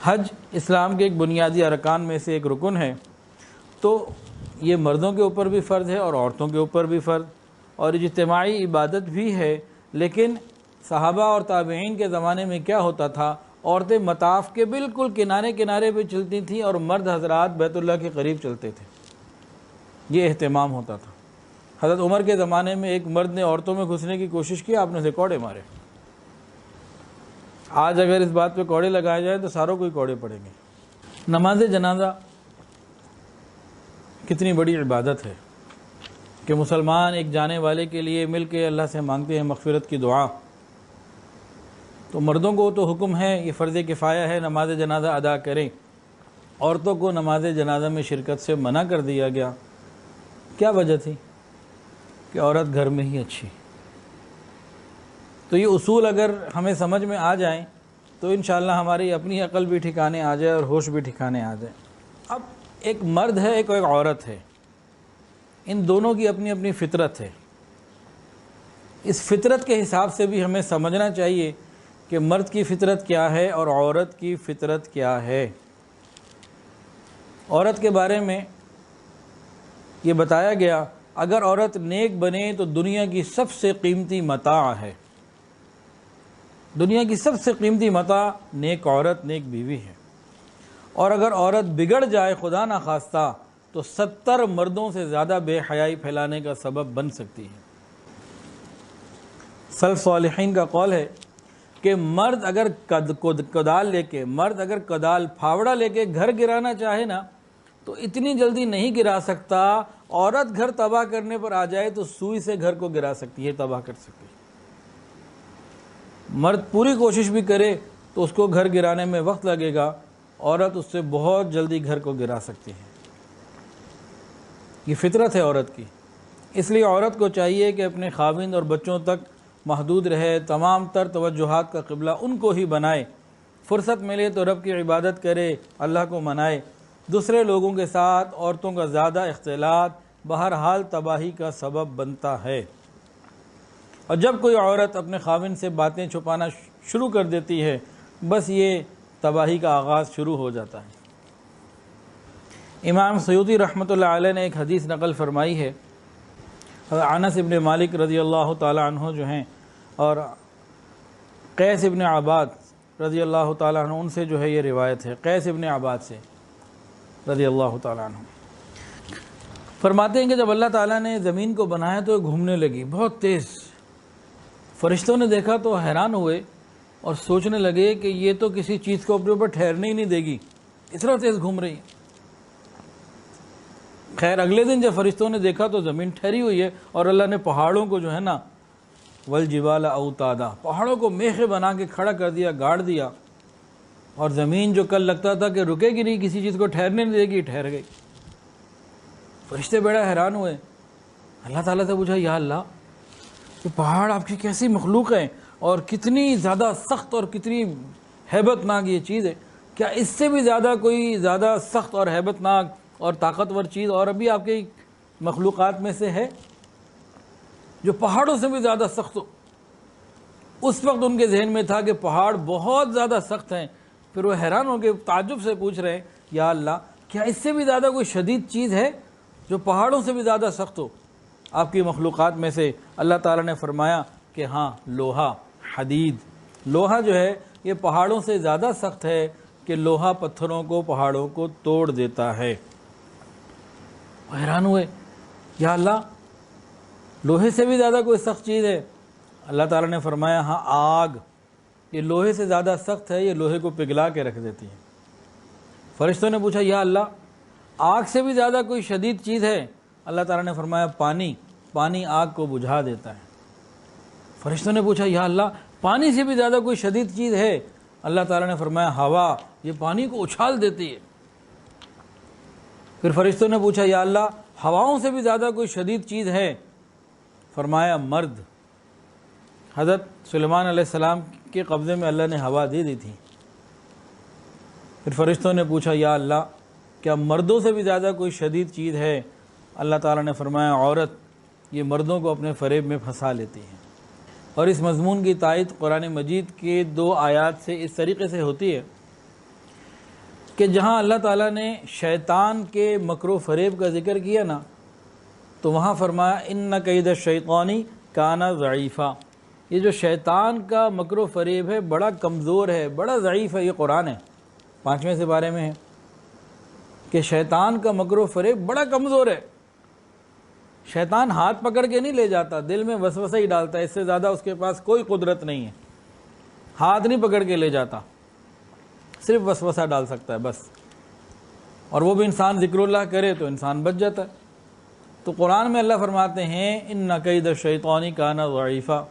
حج اسلام کے ایک بنیادی ارکان میں سے ایک رکن ہے، تو یہ مردوں کے اوپر بھی فرض ہے اور عورتوں کے اوپر بھی فرض، اور اجتماعی عبادت بھی ہے۔ لیکن صحابہ اور تابعین کے زمانے میں کیا ہوتا تھا، عورتیں مطاف کے بالکل کنارے کنارے پہ چلتی تھیں اور مرد حضرات بیت اللہ کے قریب چلتے تھے، یہ اہتمام ہوتا تھا۔ حضرت عمر کے زمانے میں ایک مرد نے عورتوں میں گھسنے کی کوشش کی، آپ نے اسے کوڑے مارے۔ آج اگر اس بات پہ کوڑے لگائے جائے تو ساروں کو ہی کوڑے پڑیں گے۔ نماز جنازہ کتنی بڑی عبادت ہے کہ مسلمان ایک جانے والے کے لیے مل کے اللہ سے مانگتے ہیں مغفرت کی دعا۔ تو مردوں کو تو حکم ہے، یہ فرض کفایہ ہے، نماز جنازہ ادا کریں۔ عورتوں کو نماز جنازہ میں شرکت سے منع کر دیا گیا، کیا وجہ تھی؟ کہ عورت گھر میں ہی اچھی۔ تو یہ اصول اگر ہمیں سمجھ میں آ جائیں تو انشاءاللہ ہماری اپنی عقل بھی ٹھکانے آ جائے اور ہوش بھی ٹھکانے آ جائے۔ اب ایک مرد ہے، ایک عورت ہے، ان دونوں کی اپنی اپنی فطرت ہے۔ اس فطرت کے حساب سے بھی ہمیں سمجھنا چاہیے کہ مرد کی فطرت کیا ہے اور عورت کی فطرت کیا ہے۔ عورت کے بارے میں یہ بتایا گیا، اگر عورت نیک بنے تو دنیا کی سب سے قیمتی متاع ہے۔ دنیا کی سب سے قیمتی متاع نیک عورت، نیک بیوی ہے۔ اور اگر عورت بگڑ جائے خدا نخواستہ تو 70 مردوں سے زیادہ بے حیائی پھیلانے کا سبب بن سکتی ہے۔ سلف صالحین کا قول ہے کہ مرد اگر کدال لے کے، مرد اگر کدال پھاوڑا لے کے گھر گرانا چاہے نا تو اتنی جلدی نہیں گرا سکتا۔ عورت گھر تباہ کرنے پر آ جائے تو سوئی سے گھر کو گرا سکتی ہے، تباہ کر سکتی ہے۔ مرد پوری کوشش بھی کرے تو اس کو گھر گرانے میں وقت لگے گا، عورت اس سے بہت جلدی گھر کو گرا سکتی ہے۔ یہ فطرت ہے عورت کی، اس لیے عورت کو چاہیے کہ اپنے خاوند اور بچوں تک محدود رہے، تمام تر توجہات کا قبلہ ان کو ہی بنائے، فرصت ملے تو رب کی عبادت کرے، اللہ کو منائے۔ دوسرے لوگوں کے ساتھ عورتوں کا زیادہ اختلاط بہرحال تباہی کا سبب بنتا ہے، اور جب کوئی عورت اپنے خاوند سے باتیں چھپانا شروع کر دیتی ہے بس یہ تباہی کا آغاز شروع ہو جاتا ہے۔ امام سیوطی رحمۃ اللہ علیہ نے ایک حدیث نقل فرمائی ہے، انس ابن مالک رضی اللہ تعالی عنہ جو ہیں اور قیس ابن عباد رضی اللہ تعالی عنہ، ان سے جو ہے یہ روایت ہے، قیس ابن عباد سے رضی اللہ تعالی عنہ فرماتے ہیں کہ جب اللہ تعالیٰ نے زمین کو بنایا تو گھومنے لگی بہت تیز۔ فرشتوں نے دیکھا تو حیران ہوئے اور سوچنے لگے کہ یہ تو کسی چیز کو اپنے اوپر ٹھہرنے ہی نہیں دے گی، اس طرح تیز گھوم رہی ہے۔ خیر اگلے دن جب فرشتوں نے دیکھا تو زمین ٹھہری ہوئی ہے، اور اللہ نے پہاڑوں کو جو ہے نا والجبال اوتادا، پہاڑوں کو میخیں بنا کے کھڑا کر دیا، گاڑ دیا، اور زمین جو کل لگتا تھا کہ رکے گی نہیں، کسی چیز کو ٹھہرنے نہیں دے گی، ٹھہر گئی۔ فرشتے بڑا حیران ہوئے، اللہ تعالیٰ سے پوچھا یا اللہ یہ پہاڑ آپ کی کیسی مخلوق ہے اور کتنی زیادہ سخت اور کتنی ہیبت ناک یہ چیز ہے، کیا اس سے بھی زیادہ کوئی زیادہ سخت اور ہیبت ناک اور طاقتور چیز اور ابھی آپ کی مخلوقات میں سے ہے جو پہاڑوں سے بھی زیادہ سخت ہو؟ اس وقت ان کے ذہن میں تھا کہ پہاڑ بہت زیادہ سخت ہیں، پھر وہ حیران ہو کے تعجب سے پوچھ رہے ہیں یا اللہ کیا اس سے بھی زیادہ کوئی شدید چیز ہے جو پہاڑوں سے بھی زیادہ سخت ہو آپ کی مخلوقات میں سے؟ اللہ تعالیٰ نے فرمایا کہ ہاں، لوہا، حدید۔ لوہا جو ہے یہ پہاڑوں سے زیادہ سخت ہے کہ لوہا پتھروں کو، پہاڑوں کو توڑ دیتا ہے۔ حیران ہوئے یا اللہ لوہے سے بھی زیادہ کوئی سخت چیز ہے؟ اللہ تعالیٰ نے فرمایا ہاں، آگ، یہ لوہے سے زیادہ سخت ہے، یہ لوہے کو پگھلا کے رکھ دیتی ہے۔ فرشتوں نے پوچھا یا اللہ آگ سے بھی زیادہ کوئی شدید چیز ہے؟ اللہ تعالیٰ نے فرمایا پانی، پانی آگ کو بجھا دیتا ہے۔ فرشتوں نے پوچھا یا اللہ پانی سے بھی زیادہ کوئی شدید چیز ہے؟ اللہ تعالیٰ نے فرمایا ہوا، یہ پانی کو اچھال دیتی ہے۔ پھر فرشتوں نے پوچھا یا اللہ ہواؤں سے بھی زیادہ کوئی شدید چیز ہے؟ فرمایا مرد۔ حضرت سلیمان علیہ السلام کے قبضے میں اللہ نے ہوا دے دی تھی۔ پھر فرشتوں نے پوچھا یا اللہ کیا مردوں سے بھی زیادہ کوئی شدید چیز ہے؟ اللہ تعالیٰ نے فرمایا عورت، یہ مردوں کو اپنے فریب میں پھنسا لیتی ہے۔ اور اس مضمون کی تائید قرآن مجید کے 2 آیات سے اس طریقے سے ہوتی ہے کہ جہاں اللہ تعالیٰ نے شیطان کے مکر و فریب کا ذکر کیا نا، تو وہاں فرمایا ان کید الشیطان کان ضعیفا، یہ جو شیطان کا مکر و فریب ہے بڑا کمزور ہے، بڑا ضعیف ہے۔ یہ قرآن ہے، 5ویں سپارے میں ہے کہ شیطان کا مکر و فریب بڑا کمزور ہے۔ شیطان ہاتھ پکڑ کے نہیں لے جاتا، دل میں وسوسہ ہی ڈالتا ہے، اس سے زیادہ اس کے پاس کوئی قدرت نہیں ہے۔ ہاتھ نہیں پکڑ کے لے جاتا، صرف وسوسہ ڈال سکتا ہے بس، اور وہ بھی انسان ذکر اللہ کرے تو انسان بچ جاتا ہے۔ تو قرآن میں اللہ فرماتے ہیں ان کید الشیطان کان ضعیفا،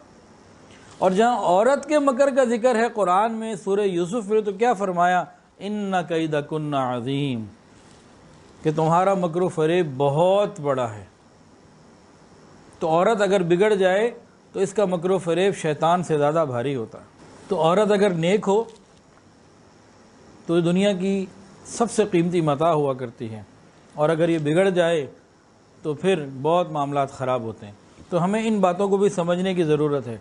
اور جہاں عورت کے مکر کا ذکر ہے قرآن میں سورہ یوسف میں، تو کیا فرمایا ان کیدکن عظیم، کہ تمہارا مکر و فریب بہت بڑا ہے۔ تو عورت اگر بگڑ جائے تو اس کا مکر و فریب شیطان سے زیادہ بھاری ہوتا ہے۔ تو عورت اگر نیک ہو تو یہ دنیا کی سب سے قیمتی متاع ہوا کرتی ہے، اور اگر یہ بگڑ جائے تو پھر بہت معاملات خراب ہوتے ہیں۔ تو ہمیں ان باتوں کو بھی سمجھنے کی ضرورت ہے۔